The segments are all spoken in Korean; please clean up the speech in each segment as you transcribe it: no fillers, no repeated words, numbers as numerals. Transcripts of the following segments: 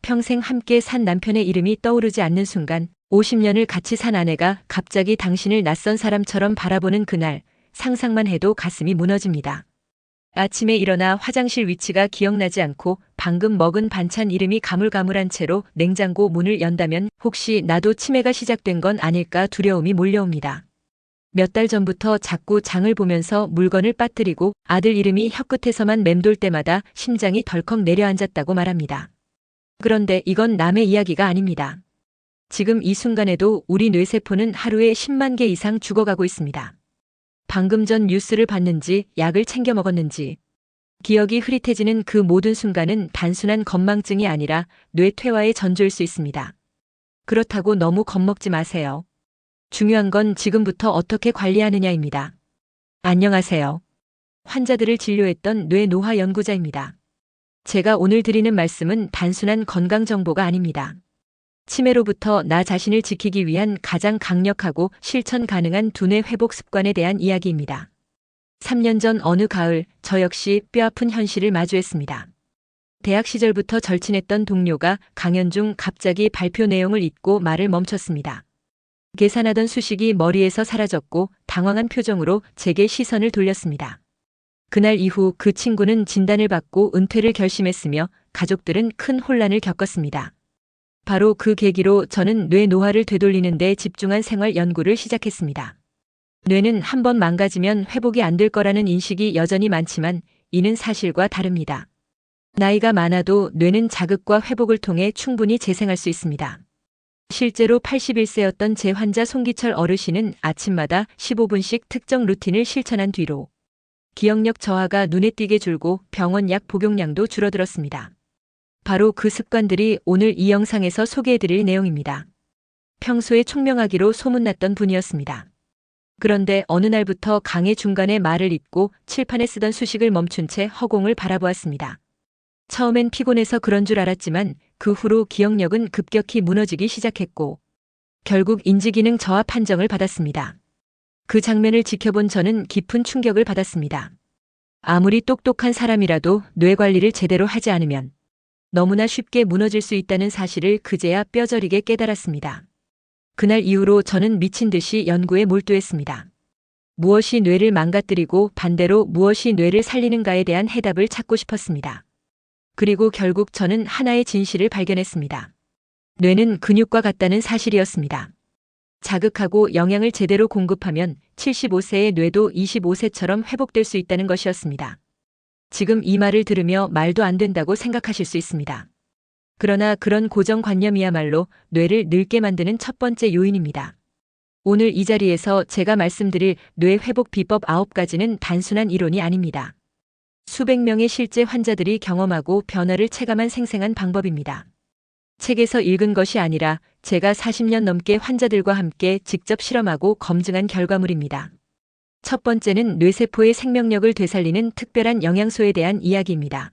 평생 함께 산 남편의 이름이 떠오르지 않는 순간 50년을 같이 산 아내가 갑자기 당신을 낯선 사람처럼 바라보는 그날, 상상만 해도 가슴이 무너집니다. 아침에 일어나 화장실 위치가 기억나지 않고 방금 먹은 반찬 이름이 가물가물한 채로 냉장고 문을 연다면 혹시 나도 치매가 시작된 건 아닐까 두려움이 몰려옵니다. 몇 달 전부터 자꾸 장을 보면서 물건을 빠뜨리고 아들 이름이 혀끝에서만 맴돌 때마다 심장이 덜컥 내려앉았다고 말합니다. 그런데 이건 남의 이야기가 아닙니다. 지금 이 순간에도 우리 뇌세포는 하루에 10만 개 이상 죽어가고 있습니다. 방금 전 뉴스를 봤는지 약을 챙겨 먹었는지 기억이 흐릿해지는 그 모든 순간은 단순한 건망증이 아니라 뇌퇴화의 전조일 수 있습니다. 그렇다고 너무 겁먹지 마세요. 중요한 건 지금부터 어떻게 관리하느냐입니다. 안녕하세요. 환자들을 진료했던 뇌노화 연구자입니다. 제가 오늘 드리는 말씀은 단순한 건강 정보가 아닙니다. 치매로부터 나 자신을 지키기 위한 가장 강력하고 실천 가능한 두뇌 회복 습관에 대한 이야기입니다. 3년 전 어느 가을, 저 역시 뼈아픈 현실을 마주했습니다. 대학 시절부터 절친했던 동료가 강연 중 갑자기 발표 내용을 잊고 말을 멈췄습니다. 계산하던 수식이 머리에서 사라졌고 당황한 표정으로 제게 시선을 돌렸습니다. 그날 이후 그 친구는 진단을 받고 은퇴를 결심했으며 가족들은 큰 혼란을 겪었습니다. 바로 그 계기로 저는 뇌 노화를 되돌리는 데 집중한 생활 연구를 시작했습니다. 뇌는 한번 망가지면 회복이 안 될 거라는 인식이 여전히 많지만 이는 사실과 다릅니다. 나이가 많아도 뇌는 자극과 회복을 통해 충분히 재생할 수 있습니다. 실제로 81세였던 제 환자 송기철 어르신은 아침마다 15분씩 특정 루틴을 실천한 뒤로 기억력 저하가 눈에 띄게 줄고 병원 약 복용량도 줄어들었습니다. 바로 그 습관들이 오늘 이 영상에서 소개해드릴 내용입니다. 평소에 총명하기로 소문났던 분이었습니다. 그런데 어느 날부터 강의 중간에 말을 잇고 칠판에 쓰던 수식을 멈춘 채 허공을 바라보았습니다. 처음엔 피곤해서 그런 줄 알았지만 그 후로 기억력은 급격히 무너지기 시작했고 결국 인지기능 저하 판정을 받았습니다. 그 장면을 지켜본 저는 깊은 충격을 받았습니다. 아무리 똑똑한 사람이라도 뇌 관리를 제대로 하지 않으면 너무나 쉽게 무너질 수 있다는 사실을 그제야 뼈저리게 깨달았습니다. 그날 이후로 저는 미친 듯이 연구에 몰두했습니다. 무엇이 뇌를 망가뜨리고 반대로 무엇이 뇌를 살리는가에 대한 해답을 찾고 싶었습니다. 그리고 결국 저는 하나의 진실을 발견했습니다. 뇌는 근육과 같다는 사실이었습니다. 자극하고 영양을 제대로 공급하면 75세의 뇌도 25세처럼 회복될 수 있다는 것이었습니다. 지금 이 말을 들으며 말도 안 된다고 생각하실 수 있습니다. 그러나 그런 고정관념이야말로 뇌를 늙게 만드는 첫 번째 요인입니다. 오늘 이 자리에서 제가 말씀드릴 뇌 회복 비법 9가지는 단순한 이론이 아닙니다. 수백 명의 실제 환자들이 경험하고 변화를 체감한 생생한 방법입니다. 책에서 읽은 것이 아니라 제가 40년 넘게 환자들과 함께 직접 실험하고 검증한 결과물입니다. 첫 번째는 뇌세포의 생명력을 되살리는 특별한 영양소에 대한 이야기입니다.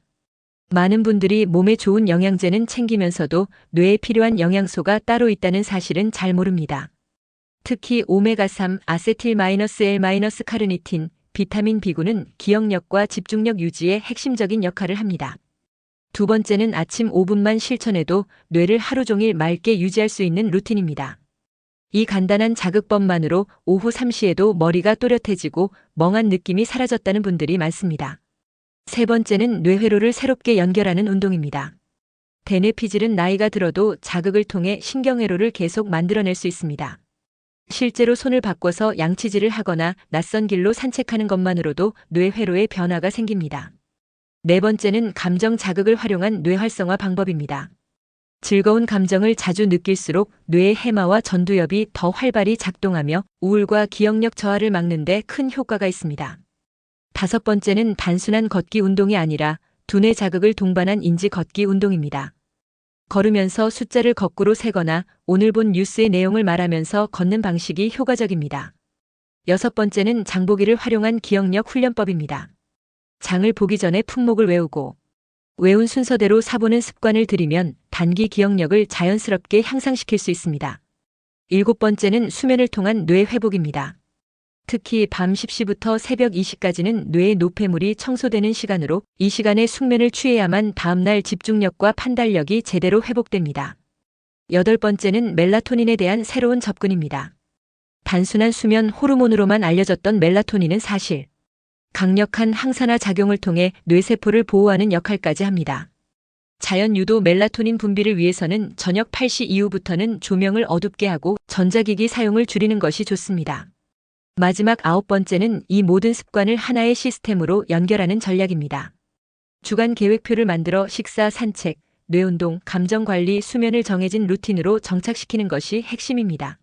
많은 분들이 몸에 좋은 영양제는 챙기면서도 뇌에 필요한 영양소가 따로 있다는 사실은 잘 모릅니다. 특히 오메가3, 아세틸-L-카르니틴, 비타민 B9는 기억력과 집중력 유지에 핵심적인 역할을 합니다. 두 번째는 아침 5분만 실천해도 뇌를 하루 종일 맑게 유지할 수 있는 루틴입니다. 이 간단한 자극법만으로 오후 3시에도 머리가 또렷해지고 멍한 느낌이 사라졌다는 분들이 많습니다. 세 번째는 뇌회로를 새롭게 연결하는 운동입니다. 대뇌 피질은 나이가 들어도 자극을 통해 신경회로를 계속 만들어낼 수 있습니다. 실제로 손을 바꿔서 양치질을 하거나 낯선 길로 산책하는 것만으로도 뇌회로에 변화가 생깁니다. 네 번째는 감정 자극을 활용한 뇌 활성화 방법입니다. 즐거운 감정을 자주 느낄수록 뇌의 해마와 전두엽이 더 활발히 작동하며 우울과 기억력 저하를 막는 데 큰 효과가 있습니다. 다섯 번째는 단순한 걷기 운동이 아니라 두뇌 자극을 동반한 인지 걷기 운동입니다. 걸으면서 숫자를 거꾸로 세거나 오늘 본 뉴스의 내용을 말하면서 걷는 방식이 효과적입니다. 여섯 번째는 장보기를 활용한 기억력 훈련법입니다. 장을 보기 전에 품목을 외우고 외운 순서대로 사보는 습관을 들이면 단기 기억력을 자연스럽게 향상시킬 수 있습니다. 일곱 번째는 수면을 통한 뇌 회복입니다. 특히 밤 10시부터 새벽 2시까지는 뇌의 노폐물이 청소되는 시간으로 이 시간에 숙면을 취해야만 다음날 집중력과 판단력이 제대로 회복됩니다. 여덟 번째는 멜라토닌에 대한 새로운 접근입니다. 단순한 수면 호르몬으로만 알려졌던 멜라토닌은 사실 강력한 항산화 작용을 통해 뇌세포를 보호하는 역할까지 합니다. 자연 유도 멜라토닌 분비를 위해서는 저녁 8시 이후부터는 조명을 어둡게 하고 전자기기 사용을 줄이는 것이 좋습니다. 마지막 아홉 번째는 이 모든 습관을 하나의 시스템으로 연결하는 전략입니다. 주간 계획표를 만들어 식사, 산책, 뇌운동, 감정관리, 수면을 정해진 루틴으로 정착시키는 것이 핵심입니다.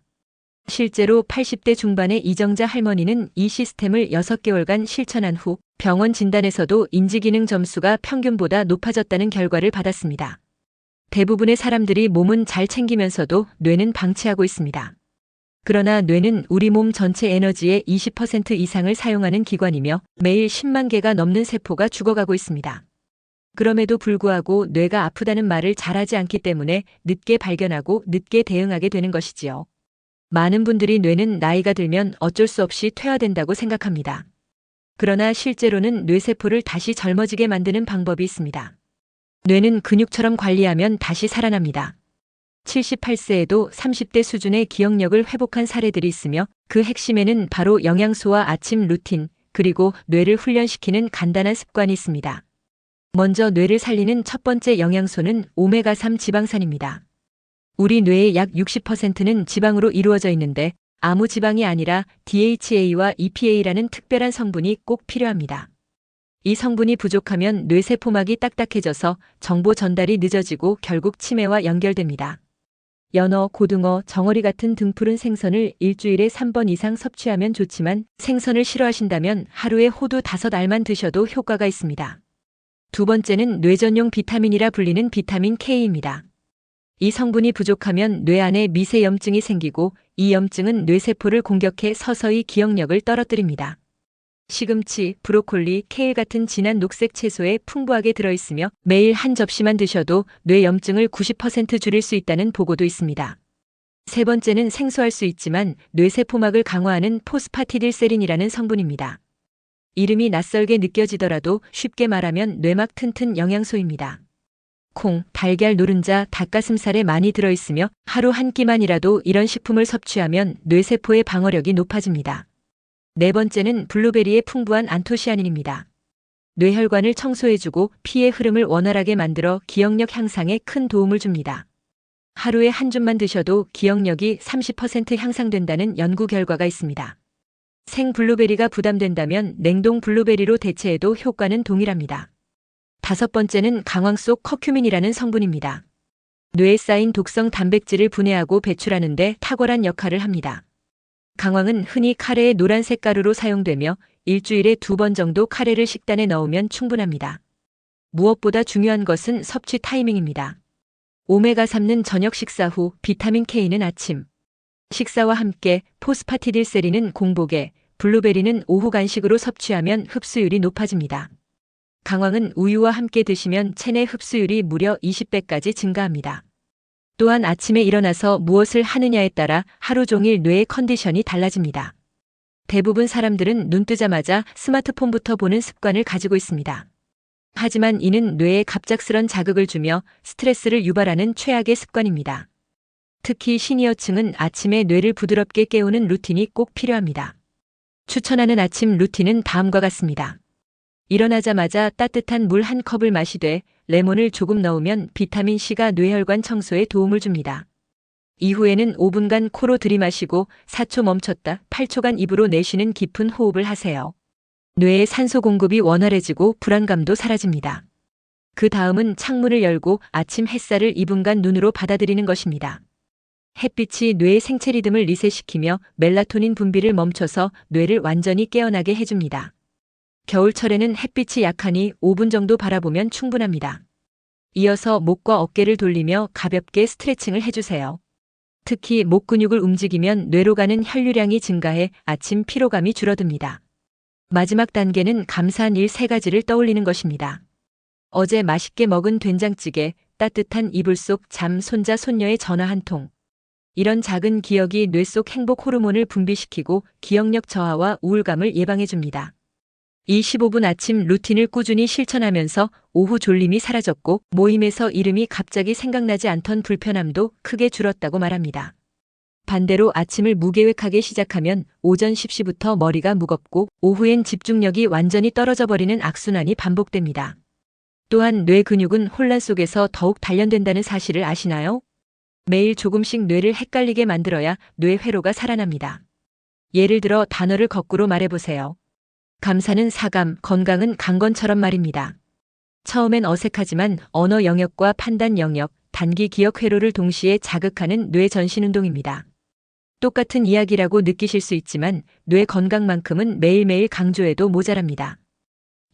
실제로 80대 중반의 이정자 할머니는 이 시스템을 6개월간 실천한 후 병원 진단에서도 인지기능 점수가 평균보다 높아졌다는 결과를 받았습니다. 대부분의 사람들이 몸은 잘 챙기면서도 뇌는 방치하고 있습니다. 그러나 뇌는 우리 몸 전체 에너지의 20% 이상을 사용하는 기관이며 매일 10만 개가 넘는 세포가 죽어가고 있습니다. 그럼에도 불구하고 뇌가 아프다는 말을 잘하지 않기 때문에 늦게 발견하고 늦게 대응하게 되는 것이지요. 많은 분들이 뇌는 나이가 들면 어쩔 수 없이 퇴화된다고 생각합니다. 그러나 실제로는 뇌세포를 다시 젊어지게 만드는 방법이 있습니다. 뇌는 근육처럼 관리하면 다시 살아납니다. 78세에도 30대 수준의 기억력을 회복한 사례들이 있으며 그 핵심에는 바로 영양소와 아침 루틴, 그리고 뇌를 훈련시키는 간단한 습관이 있습니다. 먼저 뇌를 살리는 첫 번째 영양소는 오메가3 지방산입니다. 우리 뇌의 약 60%는 지방으로 이루어져 있는데 아무 지방이 아니라 DHA와 EPA라는 특별한 성분이 꼭 필요합니다. 이 성분이 부족하면 뇌세포막이 딱딱해져서 정보 전달이 늦어지고 결국 치매와 연결됩니다. 연어, 고등어, 정어리 같은 등푸른 생선을 일주일에 3번 이상 섭취하면 좋지만 생선을 싫어하신다면 하루에 호두 5알만 드셔도 효과가 있습니다. 두 번째는 뇌 전용 비타민이라 불리는 비타민 K입니다. 이 성분이 부족하면 뇌 안에 미세염증이 생기고 이 염증은 뇌세포를 공격해 서서히 기억력을 떨어뜨립니다. 시금치, 브로콜리, 케일 같은 진한 녹색 채소에 풍부하게 들어있으며 매일 한 접시만 드셔도 뇌 염증을 90% 줄일 수 있다는 보고도 있습니다. 세 번째는 생소할 수 있지만 뇌세포막을 강화하는 포스파티딜세린이라는 성분입니다. 이름이 낯설게 느껴지더라도 쉽게 말하면 뇌막 튼튼 영양소입니다. 콩, 달걀, 노른자, 닭가슴살에 많이 들어있으며 하루 한 끼만이라도 이런 식품을 섭취하면 뇌세포의 방어력이 높아집니다. 네 번째는 블루베리의 풍부한 안토시아닌입니다. 뇌혈관을 청소해주고 피의 흐름을 원활하게 만들어 기억력 향상에 큰 도움을 줍니다. 하루에 한 줌만 드셔도 기억력이 30% 향상된다는 연구 결과가 있습니다. 생 블루베리가 부담된다면 냉동 블루베리로 대체해도 효과는 동일합니다. 다섯 번째는 강황 속 커큐민이라는 성분입니다. 뇌에 쌓인 독성 단백질을 분해하고 배출하는 데 탁월한 역할을 합니다. 강황은 흔히 카레의 노란색 가루로 사용되며 일주일에 2번 정도 카레를 식단에 넣으면 충분합니다. 무엇보다 중요한 것은 섭취 타이밍입니다. 오메가3는 저녁 식사 후, 비타민 K는 아침 식사와 함께, 포스파티딜세린은 공복에, 블루베리는 오후 간식으로 섭취하면 흡수율이 높아집니다. 강황은 우유와 함께 드시면 체내 흡수율이 무려 20배까지 증가합니다. 또한 아침에 일어나서 무엇을 하느냐에 따라 하루 종일 뇌의 컨디션이 달라집니다. 대부분 사람들은 눈 뜨자마자 스마트폰부터 보는 습관을 가지고 있습니다. 하지만 이는 뇌에 갑작스런 자극을 주며 스트레스를 유발하는 최악의 습관입니다. 특히 시니어층은 아침에 뇌를 부드럽게 깨우는 루틴이 꼭 필요합니다. 추천하는 아침 루틴은 다음과 같습니다. 일어나자마자 따뜻한 물 한 컵을 마시되 레몬을 조금 넣으면 비타민C가 뇌혈관 청소에 도움을 줍니다. 이후에는 5분간 코로 들이마시고 4초 멈췄다 8초간 입으로 내쉬는 깊은 호흡을 하세요. 뇌의 산소 공급이 원활해지고 불안감도 사라집니다. 그 다음은 창문을 열고 아침 햇살을 2분간 눈으로 받아들이는 것입니다. 햇빛이 뇌의 생체 리듬을 리셋시키며 멜라토닌 분비를 멈춰서 뇌를 완전히 깨어나게 해줍니다. 겨울철에는 햇빛이 약하니 5분 정도 바라보면 충분합니다. 이어서 목과 어깨를 돌리며 가볍게 스트레칭을 해주세요. 특히 목 근육을 움직이면 뇌로 가는 혈류량이 증가해 아침 피로감이 줄어듭니다. 마지막 단계는 감사한 일 3가지를 떠올리는 것입니다. 어제 맛있게 먹은 된장찌개, 따뜻한 이불 속 잠, 손자, 손녀의 전화 한 통. 이런 작은 기억이 뇌 속 행복 호르몬을 분비시키고 기억력 저하와 우울감을 예방해줍니다. 이 15분 아침 루틴을 꾸준히 실천하면서 오후 졸림이 사라졌고 모임에서 이름이 갑자기 생각나지 않던 불편함도 크게 줄었다고 말합니다. 반대로 아침을 무계획하게 시작하면 오전 10시부터 머리가 무겁고 오후엔 집중력이 완전히 떨어져 버리는 악순환이 반복됩니다. 또한 뇌 근육은 혼란 속에서 더욱 단련된다는 사실을 아시나요? 매일 조금씩 뇌를 헷갈리게 만들어야 뇌 회로가 살아납니다. 예를 들어 단어를 거꾸로 말해보세요. 감사는 사감, 건강은 강건처럼 말입니다. 처음엔 어색하지만 언어 영역과 판단 영역, 단기 기억 회로를 동시에 자극하는 뇌 전신 운동입니다. 똑같은 이야기라고 느끼실 수 있지만 뇌 건강만큼은 매일매일 강조해도 모자랍니다.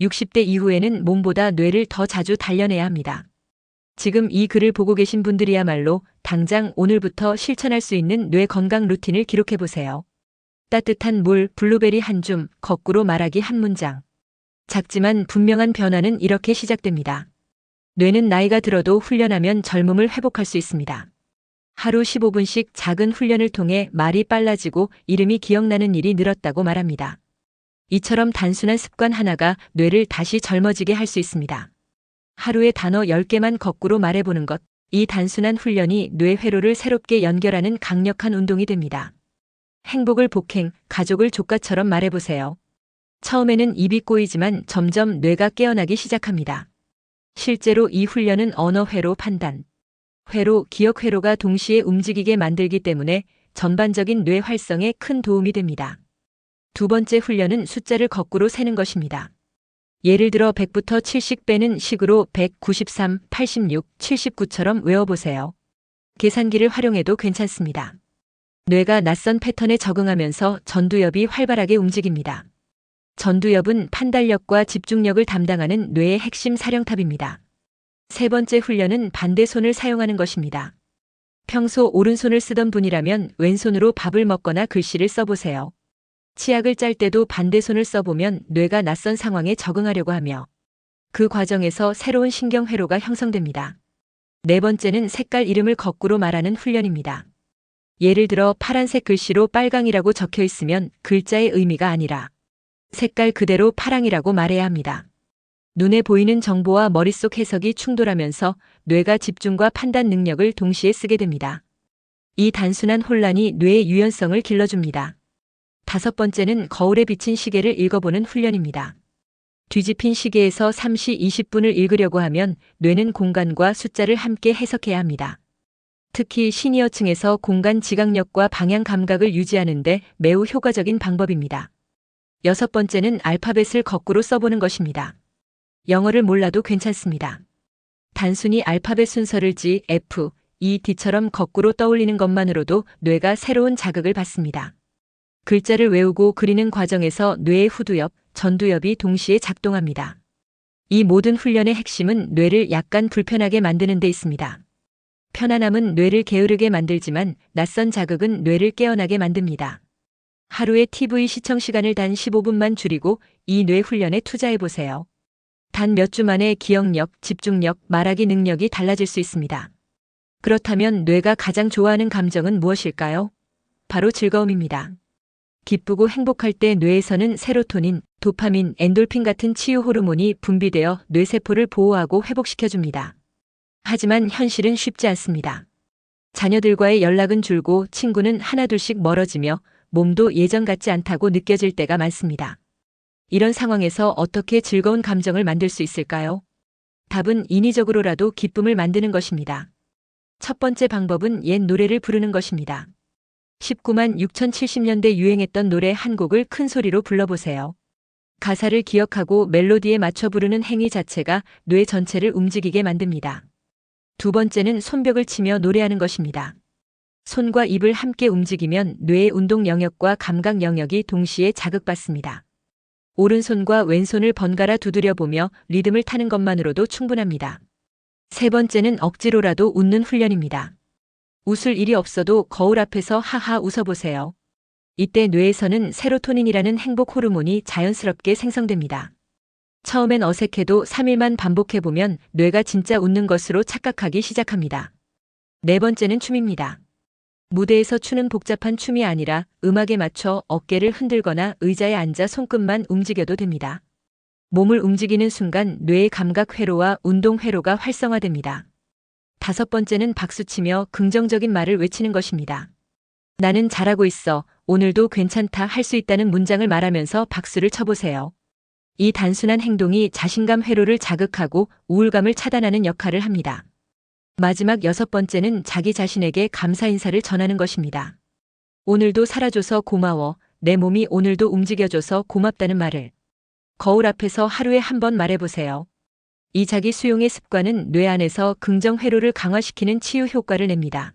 60대 이후에는 몸보다 뇌를 더 자주 단련해야 합니다. 지금 이 글을 보고 계신 분들이야말로 당장 오늘부터 실천할 수 있는 뇌 건강 루틴을 기록해 보세요. 따뜻한 물, 블루베리 한 줌, 거꾸로 말하기 한 문장. 작지만 분명한 변화는 이렇게 시작됩니다. 뇌는 나이가 들어도 훈련하면 젊음을 회복할 수 있습니다. 하루 15분씩 작은 훈련을 통해 말이 빨라지고 이름이 기억나는 일이 늘었다고 말합니다. 이처럼 단순한 습관 하나가 뇌를 다시 젊어지게 할 수 있습니다. 하루에 단어 10개만 거꾸로 말해보는 것, 이 단순한 훈련이 뇌 회로를 새롭게 연결하는 강력한 운동이 됩니다. 행복을 복행, 가족을 조카처럼 말해보세요. 처음에는 입이 꼬이지만 점점 뇌가 깨어나기 시작합니다. 실제로 이 훈련은 언어 회로, 판단 회로, 기억 회로가 동시에 움직이게 만들기 때문에 전반적인 뇌 활성에 큰 도움이 됩니다. 두 번째 훈련은 숫자를 거꾸로 세는 것입니다. 예를 들어 100부터 70 빼는 식으로 193, 86, 79처럼 외워보세요. 계산기를 활용해도 괜찮습니다. 뇌가 낯선 패턴에 적응하면서 전두엽이 활발하게 움직입니다. 전두엽은 판단력과 집중력을 담당하는 뇌의 핵심 사령탑입니다. 세 번째 훈련은 반대손을 사용하는 것입니다. 평소 오른손을 쓰던 분이라면 왼손으로 밥을 먹거나 글씨를 써보세요. 치약을 짤 때도 반대손을 써보면 뇌가 낯선 상황에 적응하려고 하며 그 과정에서 새로운 신경회로가 형성됩니다. 네 번째는 색깔 이름을 거꾸로 말하는 훈련입니다. 예를 들어 파란색 글씨로 빨강이라고 적혀 있으면 글자의 의미가 아니라 색깔 그대로 파랑이라고 말해야 합니다. 눈에 보이는 정보와 머릿속 해석이 충돌하면서 뇌가 집중과 판단 능력을 동시에 쓰게 됩니다. 이 단순한 혼란이 뇌의 유연성을 길러줍니다. 다섯 번째는 거울에 비친 시계를 읽어보는 훈련입니다. 뒤집힌 시계에서 3시 20분을 읽으려고 하면 뇌는 공간과 숫자를 함께 해석해야 합니다. 특히 시니어층에서 공간 지각력과 방향 감각을 유지하는데 매우 효과적인 방법입니다. 여섯 번째는 알파벳을 거꾸로 써보는 것입니다. 영어를 몰라도 괜찮습니다. 단순히 알파벳 순서를 G, F, E, D처럼 거꾸로 떠올리는 것만으로도 뇌가 새로운 자극을 받습니다. 글자를 외우고 그리는 과정에서 뇌의 후두엽, 전두엽이 동시에 작동합니다. 이 모든 훈련의 핵심은 뇌를 약간 불편하게 만드는 데 있습니다. 편안함은 뇌를 게으르게 만들지만 낯선 자극은 뇌를 깨어나게 만듭니다. 하루에 TV 시청 시간을 단 15분만 줄이고 이 뇌 훈련에 투자해보세요. 단 몇 주 만에 기억력, 집중력, 말하기 능력이 달라질 수 있습니다. 그렇다면 뇌가 가장 좋아하는 감정은 무엇일까요? 바로 즐거움입니다. 기쁘고 행복할 때 뇌에서는 세로토닌, 도파민, 엔돌핀 같은 치유 호르몬이 분비되어 뇌세포를 보호하고 회복시켜줍니다. 하지만 현실은 쉽지 않습니다. 자녀들과의 연락은 줄고 친구는 하나둘씩 멀어지며 몸도 예전 같지 않다고 느껴질 때가 많습니다. 이런 상황에서 어떻게 즐거운 감정을 만들 수 있을까요? 답은 인위적으로라도 기쁨을 만드는 것입니다. 첫 번째 방법은 옛 노래를 부르는 것입니다. 19만 6070년대 유행했던 노래 한 곡을 큰 소리로 불러보세요. 가사를 기억하고 멜로디에 맞춰 부르는 행위 자체가 뇌 전체를 움직이게 만듭니다. 두 번째는 손뼉을 치며 노래하는 것입니다. 손과 입을 함께 움직이면 뇌의 운동 영역과 감각 영역이 동시에 자극받습니다. 오른손과 왼손을 번갈아 두드려 보며 리듬을 타는 것만으로도 충분합니다. 세 번째는 억지로라도 웃는 훈련입니다. 웃을 일이 없어도 거울 앞에서 하하 웃어보세요. 이때 뇌에서는 세로토닌이라는 행복 호르몬이 자연스럽게 생성됩니다. 처음엔 어색해도 3일만 반복해보면 뇌가 진짜 웃는 것으로 착각하기 시작합니다. 네 번째는 춤입니다. 무대에서 추는 복잡한 춤이 아니라 음악에 맞춰 어깨를 흔들거나 의자에 앉아 손끝만 움직여도 됩니다. 몸을 움직이는 순간 뇌의 감각 회로와 운동 회로가 활성화됩니다. 5번째는 박수치며 긍정적인 말을 외치는 것입니다. 나는 잘하고 있어. 오늘도 괜찮다. 할 수 있다는 문장을 말하면서 박수를 쳐보세요. 이 단순한 행동이 자신감 회로를 자극하고 우울감을 차단하는 역할을 합니다. 마지막 6번째는 자기 자신에게 감사 인사를 전하는 것입니다. 오늘도 살아줘서 고마워. 내 몸이 오늘도 움직여줘서 고맙다는 말을 거울 앞에서 하루에 한 번 말해보세요. 이 자기 수용의 습관은 뇌 안에서 긍정 회로를 강화시키는 치유 효과를 냅니다.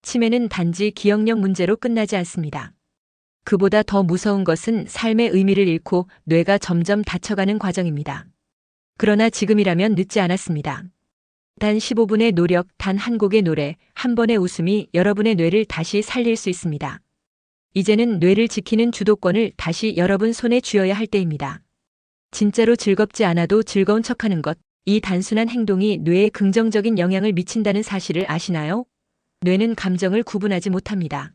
치매는 단지 기억력 문제로 끝나지 않습니다. 그보다 더 무서운 것은 삶의 의미를 잃고 뇌가 점점 다쳐가는 과정입니다. 그러나 지금이라면 늦지 않았습니다. 단 15분의 노력, 단 한 곡의 노래, 한 번의 웃음이 여러분의 뇌를 다시 살릴 수 있습니다. 이제는 뇌를 지키는 주도권을 다시 여러분 손에 쥐어야 할 때입니다. 진짜로 즐겁지 않아도 즐거운 척하는 것, 이 단순한 행동이 뇌에 긍정적인 영향을 미친다는 사실을 아시나요? 뇌는 감정을 구분하지 못합니다.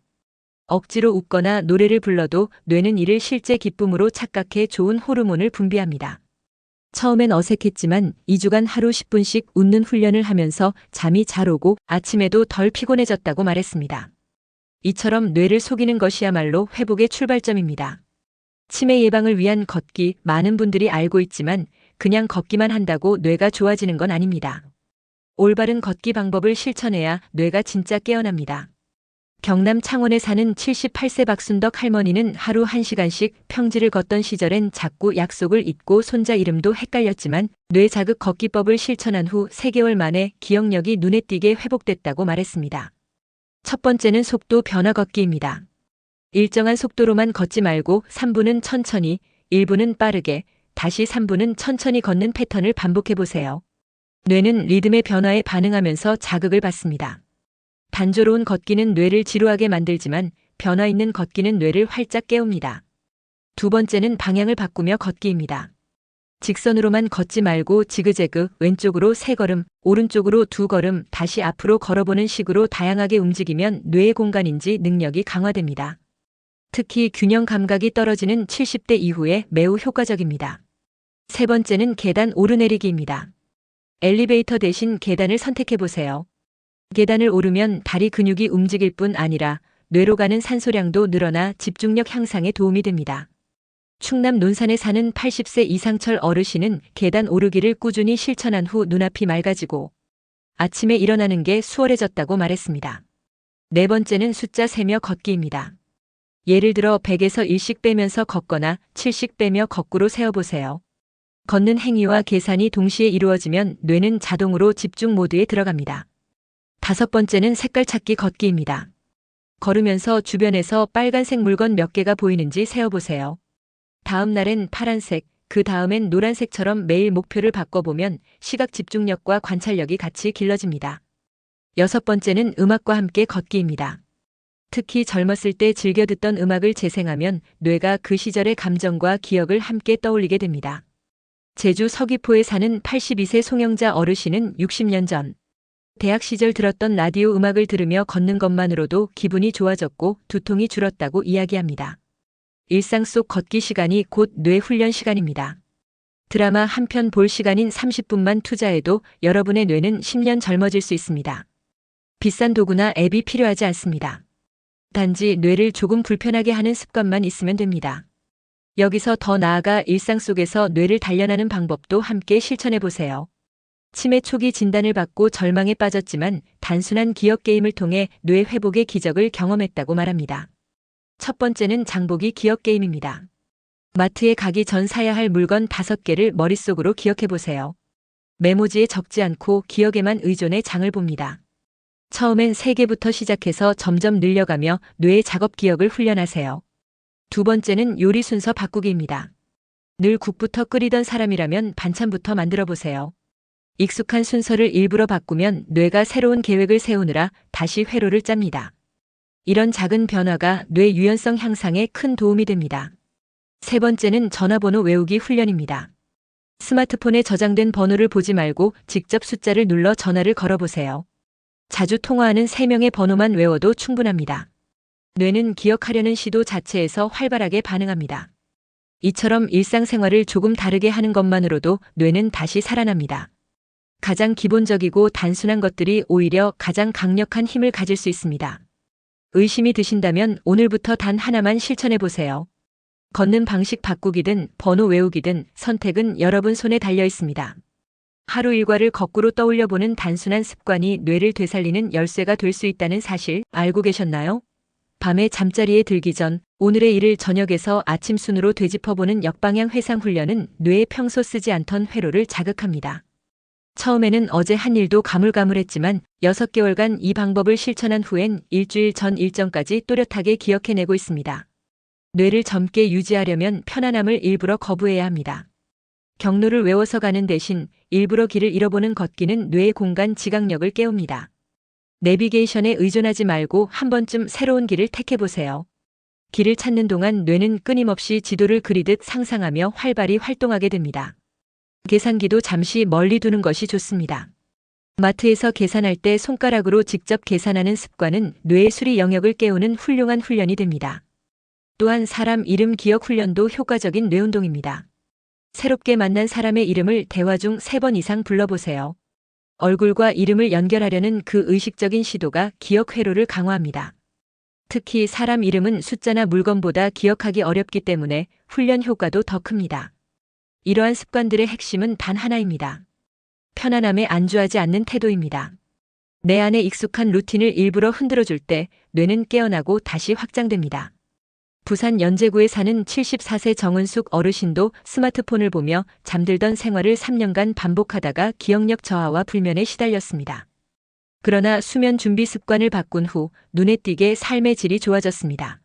억지로 웃거나 노래를 불러도 뇌는 이를 실제 기쁨으로 착각해 좋은 호르몬을 분비합니다. 처음엔 어색했지만 2주간 하루 10분씩 웃는 훈련을 하면서 잠이 잘 오고 아침에도 덜 피곤해졌다고 말했습니다. 이처럼 뇌를 속이는 것이야말로 회복의 출발점입니다. 치매 예방을 위한 걷기, 많은 분들이 알고 있지만 그냥 걷기만 한다고 뇌가 좋아지는 건 아닙니다. 올바른 걷기 방법을 실천해야 뇌가 진짜 깨어납니다. 경남 창원에 사는 78세 박순덕 할머니는 하루 1시간씩 평지를 걷던 시절엔 자꾸 약속을 잊고 손자 이름도 헷갈렸지만 뇌 자극 걷기법을 실천한 후 3개월 만에 기억력이 눈에 띄게 회복됐다고 말했습니다. 첫 번째는 속도 변화 걷기입니다. 일정한 속도로만 걷지 말고 3분은 천천히, 1분은 빠르게, 다시 3분은 천천히 걷는 패턴을 반복해 보세요. 뇌는 리듬의 변화에 반응하면서 자극을 받습니다. 단조로운 걷기는 뇌를 지루하게 만들지만 변화 있는 걷기는 뇌를 활짝 깨웁니다. 두 번째는 방향을 바꾸며 걷기입니다. 직선으로만 걷지 말고 지그재그, 왼쪽으로 3걸음, 오른쪽으로 2걸음, 다시 앞으로 걸어보는 식으로 다양하게 움직이면 뇌의 공간인지 능력이 강화됩니다. 특히 균형 감각이 떨어지는 70대 이후에 매우 효과적입니다. 세 번째는 계단 오르내리기입니다. 엘리베이터 대신 계단을 선택해 보세요. 계단을 오르면 다리 근육이 움직일 뿐 아니라 뇌로 가는 산소량도 늘어나 집중력 향상에 도움이 됩니다. 충남 논산에 사는 80세 이상철 어르신은 계단 오르기를 꾸준히 실천한 후 눈앞이 맑아지고 아침에 일어나는 게 수월해졌다고 말했습니다. 네 번째는 숫자 세며 걷기입니다. 예를 들어 100에서 1씩 빼면서 걷거나 7씩 빼며 거꾸로 세어보세요. 걷는 행위와 계산이 동시에 이루어지면 뇌는 자동으로 집중 모드에 들어갑니다. 5번째는 색깔 찾기 걷기입니다. 걸으면서 주변에서 빨간색 물건 몇 개가 보이는지 세어보세요. 다음 날엔 파란색, 그 다음엔 노란색처럼 매일 목표를 바꿔보면 시각 집중력과 관찰력이 같이 길러집니다. 6번째는 음악과 함께 걷기입니다. 특히 젊었을 때 즐겨 듣던 음악을 재생하면 뇌가 그 시절의 감정과 기억을 함께 떠올리게 됩니다. 제주 서귀포에 사는 82세 송영자 어르신은 60년 전 대학 시절 들었던 라디오 음악을 들으며 걷는 것만으로도 기분이 좋아졌고 두통이 줄었다고 이야기합니다. 일상 속 걷기 시간이 곧 뇌 훈련 시간입니다. 드라마 한 편 볼 시간인 30분만 투자해도 여러분의 뇌는 10년 젊어질 수 있습니다. 비싼 도구나 앱이 필요하지 않습니다. 단지 뇌를 조금 불편하게 하는 습관만 있으면 됩니다. 여기서 더 나아가 일상 속에서 뇌를 단련하는 방법도 함께 실천해 보세요. 치매 초기 진단을 받고 절망에 빠졌지만 단순한 기억 게임을 통해 뇌 회복의 기적을 경험했다고 말합니다. 첫 번째는 장보기 기억 게임입니다. 마트에 가기 전 사야 할 물건 5개를 머릿속으로 기억해 보세요. 메모지에 적지 않고 기억에만 의존해 장을 봅니다. 처음엔 3개부터 시작해서 점점 늘려가며 뇌의 작업 기억을 훈련하세요. 두 번째는 요리 순서 바꾸기입니다. 늘 국부터 끓이던 사람이라면 반찬부터 만들어 보세요. 익숙한 순서를 일부러 바꾸면 뇌가 새로운 계획을 세우느라 다시 회로를 짭니다. 이런 작은 변화가 뇌 유연성 향상에 큰 도움이 됩니다. 세 번째는 전화번호 외우기 훈련입니다. 스마트폰에 저장된 번호를 보지 말고 직접 숫자를 눌러 전화를 걸어보세요. 자주 통화하는 3명의 번호만 외워도 충분합니다. 뇌는 기억하려는 시도 자체에서 활발하게 반응합니다. 이처럼 일상생활을 조금 다르게 하는 것만으로도 뇌는 다시 살아납니다. 가장 기본적이고 단순한 것들이 오히려 가장 강력한 힘을 가질 수 있습니다. 의심이 드신다면 오늘부터 단 하나만 실천해 보세요. 걷는 방식 바꾸기든 번호 외우기든 선택은 여러분 손에 달려 있습니다. 하루 일과를 거꾸로 떠올려 보는 단순한 습관이 뇌를 되살리는 열쇠가 될 수 있다는 사실 알고 계셨나요? 밤에 잠자리에 들기 전 오늘의 일을 저녁에서 아침 순으로 되짚어보는 역방향 회상 훈련은 뇌에 평소 쓰지 않던 회로를 자극합니다. 처음에는 어제 한 일도 가물가물했지만 6개월간 이 방법을 실천한 후엔 일주일 전 일정까지 또렷하게 기억해내고 있습니다. 뇌를 젊게 유지하려면 편안함을 일부러 거부해야 합니다. 경로를 외워서 가는 대신 일부러 길을 잃어보는 걷기는 뇌의 공간 지각력을 깨웁니다. 내비게이션에 의존하지 말고 한 번쯤 새로운 길을 택해보세요. 길을 찾는 동안 뇌는 끊임없이 지도를 그리듯 상상하며 활발히 활동하게 됩니다. 계산기도 잠시 멀리 두는 것이 좋습니다. 마트에서 계산할 때 손가락으로 직접 계산하는 습관은 뇌의 수리 영역을 깨우는 훌륭한 훈련이 됩니다. 또한 사람 이름 기억 훈련도 효과적인 뇌운동입니다. 새롭게 만난 사람의 이름을 대화 중 3번 이상 불러보세요. 얼굴과 이름을 연결하려는 그 의식적인 시도가 기억 회로를 강화합니다. 특히 사람 이름은 숫자나 물건보다 기억하기 어렵기 때문에 훈련 효과도 더 큽니다. 이러한 습관들의 핵심은 단 하나입니다. 편안함에 안주하지 않는 태도입니다. 내 안에 익숙한 루틴을 일부러 흔들어줄 때 뇌는 깨어나고 다시 확장됩니다. 부산 연제구에 사는 74세 정은숙 어르신도 스마트폰을 보며 잠들던 생활을 3년간 반복하다가 기억력 저하와 불면에 시달렸습니다. 그러나 수면 준비 습관을 바꾼 후 눈에 띄게 삶의 질이 좋아졌습니다.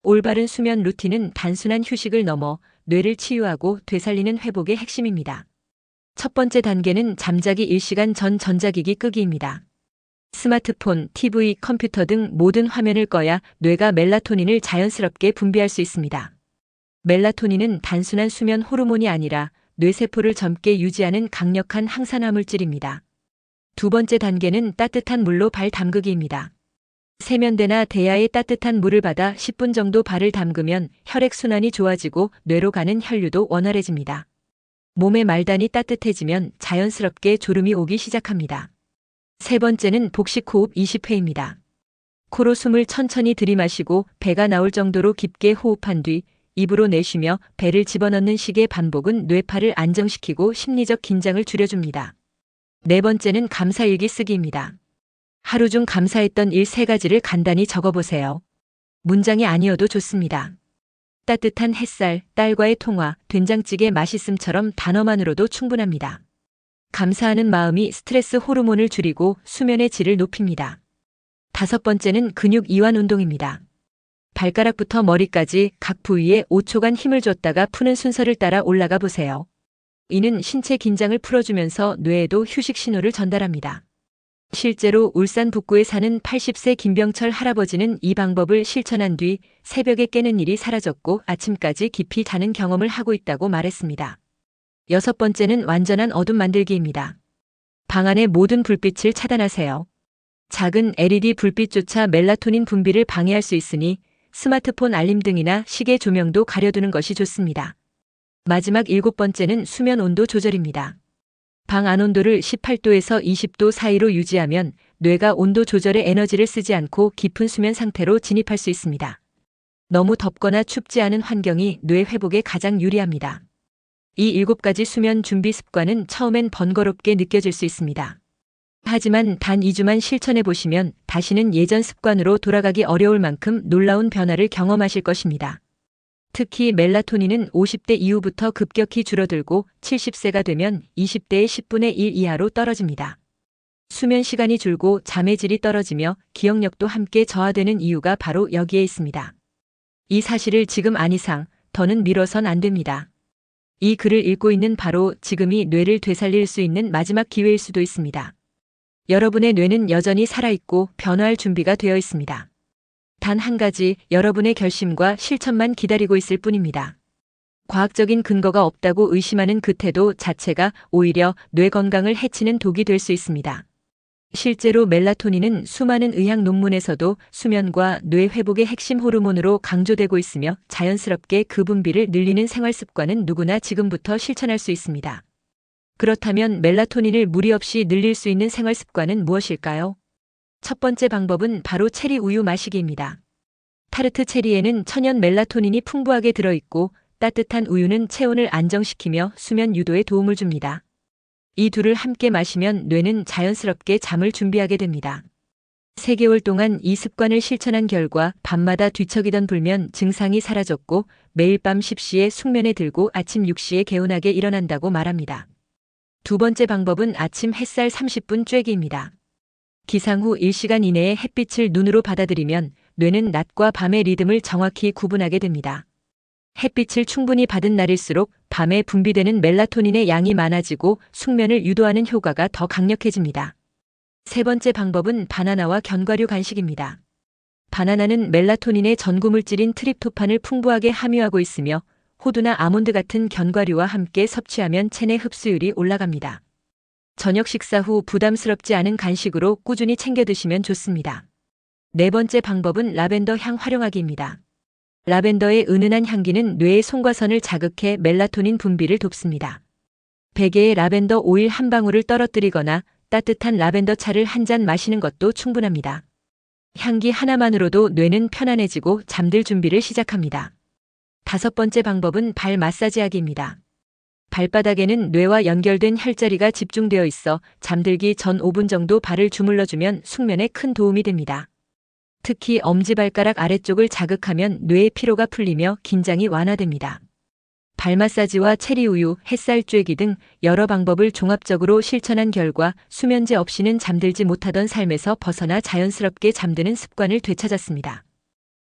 올바른 수면 루틴은 단순한 휴식을 넘어 뇌를 치유하고 되살리는 회복의 핵심입니다. 첫 번째 단계는 잠자기 1시간 전 전자기기 끄기입니다. 스마트폰, TV, 컴퓨터 등 모든 화면을 꺼야 뇌가 멜라토닌을 자연스럽게 분비할 수 있습니다. 멜라토닌은 단순한 수면 호르몬이 아니라 뇌세포를 젊게 유지하는 강력한 항산화 물질입니다. 두 번째 단계는 따뜻한 물로 발 담그기입니다. 세면대나 대야에 따뜻한 물을 받아 10분 정도 발을 담그면 혈액순환이 좋아지고 뇌로 가는 혈류도 원활해집니다. 몸의 말단이 따뜻해지면 자연스럽게 졸음이 오기 시작합니다. 세 번째는 복식호흡 20회입니다. 코로 숨을 천천히 들이마시고 배가 나올 정도로 깊게 호흡한 뒤 입으로 내쉬며 배를 집어넣는 식의 반복은 뇌파를 안정시키고 심리적 긴장을 줄여줍니다. 네 번째는 감사일기 쓰기입니다. 하루 중 감사했던 일 3가지를 간단히 적어보세요. 문장이 아니어도 좋습니다. 따뜻한 햇살, 딸과의 통화, 된장찌개 맛있음처럼 단어만으로도 충분합니다. 감사하는 마음이 스트레스 호르몬을 줄이고 수면의 질을 높입니다. 5번째는 근육 이완 운동입니다. 발가락부터 머리까지 각 부위에 5초간 힘을 줬다가 푸는 순서를 따라 올라가 보세요. 이는 신체 긴장을 풀어주면서 뇌에도 휴식 신호를 전달합니다. 실제로 울산 북구에 사는 80세 김병철 할아버지는 이 방법을 실천한 뒤 새벽에 깨는 일이 사라졌고 아침까지 깊이 자는 경험을 하고 있다고 말했습니다. 6번째는 완전한 어둠 만들기입니다. 방 안의 모든 불빛을 차단하세요. 작은 LED 불빛조차 멜라토닌 분비를 방해할 수 있으니 스마트폰 알림 등이나 시계 조명도 가려두는 것이 좋습니다. 마지막 7번째는 수면 온도 조절입니다. 방 안 온도를 18도에서 20도 사이로 유지하면 뇌가 온도 조절에 에너지를 쓰지 않고 깊은 수면 상태로 진입할 수 있습니다. 너무 덥거나 춥지 않은 환경이 뇌 회복에 가장 유리합니다. 이 7가지 수면 준비 습관은 처음엔 번거롭게 느껴질 수 있습니다. 하지만 단 2주만 실천해 보시면 다시는 예전 습관으로 돌아가기 어려울 만큼 놀라운 변화를 경험하실 것입니다. 특히 멜라토닌은 50대 이후부터 급격히 줄어들고 70세가 되면 20대의 10분의 1 이하로 떨어집니다. 수면 시간이 줄고 잠의 질이 떨어지며 기억력도 함께 저하되는 이유가 바로 여기에 있습니다. 이 사실을 지금 안 이상 더는 미뤄선 안 됩니다. 이 글을 읽고 있는 바로 지금이 뇌를 되살릴 수 있는 마지막 기회일 수도 있습니다. 여러분의 뇌는 여전히 살아있고 변화할 준비가 되어 있습니다. 단 한 가지 여러분의 결심과 실천만 기다리고 있을 뿐입니다. 과학적인 근거가 없다고 의심하는 그 태도 자체가 오히려 뇌 건강을 해치는 독이 될 수 있습니다. 실제로 멜라토닌은 수많은 의학 논문에서도 수면과 뇌 회복의 핵심 호르몬으로 강조되고 있으며 자연스럽게 그 분비를 늘리는 생활 습관은 누구나 지금부터 실천할 수 있습니다. 그렇다면 멜라토닌을 무리 없이 늘릴 수 있는 생활 습관은 무엇일까요? 첫 번째 방법은 바로 체리 우유 마시기입니다. 타르트 체리에는 천연 멜라토닌이 풍부하게 들어있고 따뜻한 우유는 체온을 안정시키며 수면 유도에 도움을 줍니다. 이 둘을 함께 마시면 뇌는 자연스럽게 잠을 준비하게 됩니다. 3개월 동안 이 습관을 실천한 결과 밤마다 뒤척이던 불면 증상이 사라졌고 매일 밤 10시에 숙면에 들고 아침 6시에 개운하게 일어난다고 말합니다. 두 번째 방법은 아침 햇살 30분 쬐기입니다. 기상 후 1시간 이내에 햇빛을 눈으로 받아들이면 뇌는 낮과 밤의 리듬을 정확히 구분하게 됩니다. 햇빛을 충분히 받은 날일수록 밤에 분비되는 멜라토닌의 양이 많아지고 숙면을 유도하는 효과가 더 강력해집니다. 세 번째 방법은 바나나와 견과류 간식입니다. 바나나는 멜라토닌의 전구물질인 트립토판을 풍부하게 함유하고 있으며 호두나 아몬드 같은 견과류와 함께 섭취하면 체내 흡수율이 올라갑니다. 저녁 식사 후 부담스럽지 않은 간식으로 꾸준히 챙겨 드시면 좋습니다. 네 번째 방법은 라벤더 향 활용하기입니다. 라벤더의 은은한 향기는 뇌의 송과선을 자극해 멜라토닌 분비를 돕습니다. 베개에 라벤더 오일 한 방울을 떨어뜨리거나 따뜻한 라벤더 차를 한 잔 마시는 것도 충분합니다. 향기 하나만으로도 뇌는 편안해지고 잠들 준비를 시작합니다. 다섯 번째 방법은 발 마사지하기입니다. 발바닥에는 뇌와 연결된 혈자리가 집중되어 있어 잠들기 전 5분 정도 발을 주물러주면 숙면에 큰 도움이 됩니다. 특히 엄지발가락 아래쪽을 자극하면 뇌의 피로가 풀리며 긴장이 완화됩니다. 발 마사지와 체리 우유, 햇살 쬐기 등 여러 방법을 종합적으로 실천한 결과 수면제 없이는 잠들지 못하던 삶에서 벗어나 자연스럽게 잠드는 습관을 되찾았습니다.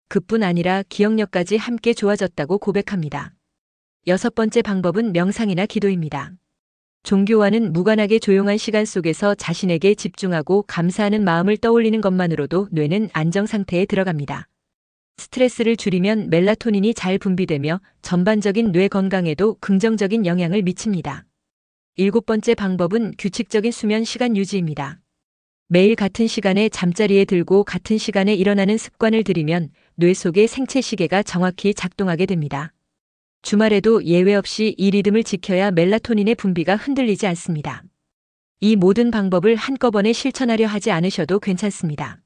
그뿐 아니라 기억력까지 함께 좋아졌다고 고백합니다. 여섯 번째 방법은 명상이나 기도입니다. 종교와는 무관하게 조용한 시간 속에서 자신에게 집중하고 감사하는 마음을 떠올리는 것만으로도 뇌는 안정 상태에 들어갑니다. 스트레스를 줄이면 멜라토닌이 잘 분비되며 전반적인 뇌 건강에도 긍정적인 영향을 미칩니다. 일곱 번째 방법은 규칙적인 수면 시간 유지입니다. 매일 같은 시간에 잠자리에 들고 같은 시간에 일어나는 습관을 들이면 뇌 속의 생체 시계가 정확히 작동하게 됩니다. 주말에도 예외 없이 이 리듬을 지켜야 멜라토닌의 분비가 흔들리지 않습니다. 이 모든 방법을 한꺼번에 실천하려 하지 않으셔도 괜찮습니다.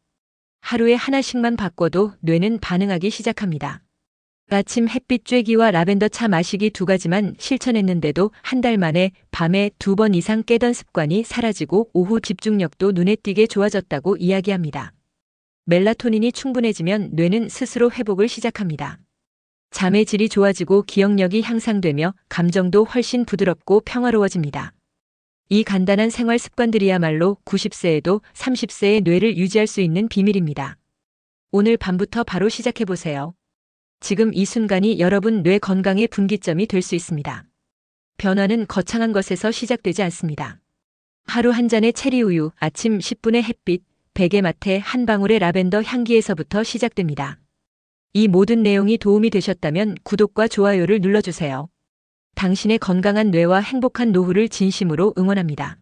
하루에 하나씩만 바꿔도 뇌는 반응하기 시작합니다. 아침 햇빛 쬐기와 라벤더 차 마시기 2가지만 실천했는데도 한 달 만에 밤에 2번 이상 깨던 습관이 사라지고 오후 집중력도 눈에 띄게 좋아졌다고 이야기합니다. 멜라토닌이 충분해지면 뇌는 스스로 회복을 시작합니다. 잠의 질이 좋아지고 기억력이 향상되며 감정도 훨씬 부드럽고 평화로워집니다. 이 간단한 생활 습관들이야말로 90세에도 30세의 뇌를 유지할 수 있는 비밀입니다. 오늘 밤부터 바로 시작해보세요. 지금 이 순간이 여러분 뇌 건강의 분기점이 될 수 있습니다. 변화는 거창한 것에서 시작되지 않습니다. 하루 한 잔의 체리 우유, 아침 10분의 햇빛, 베개맡에 한 방울의 라벤더 향기에서부터 시작됩니다. 이 모든 내용이 도움이 되셨다면 구독과 좋아요를 눌러주세요. 당신의 건강한 뇌와 행복한 노후를 진심으로 응원합니다.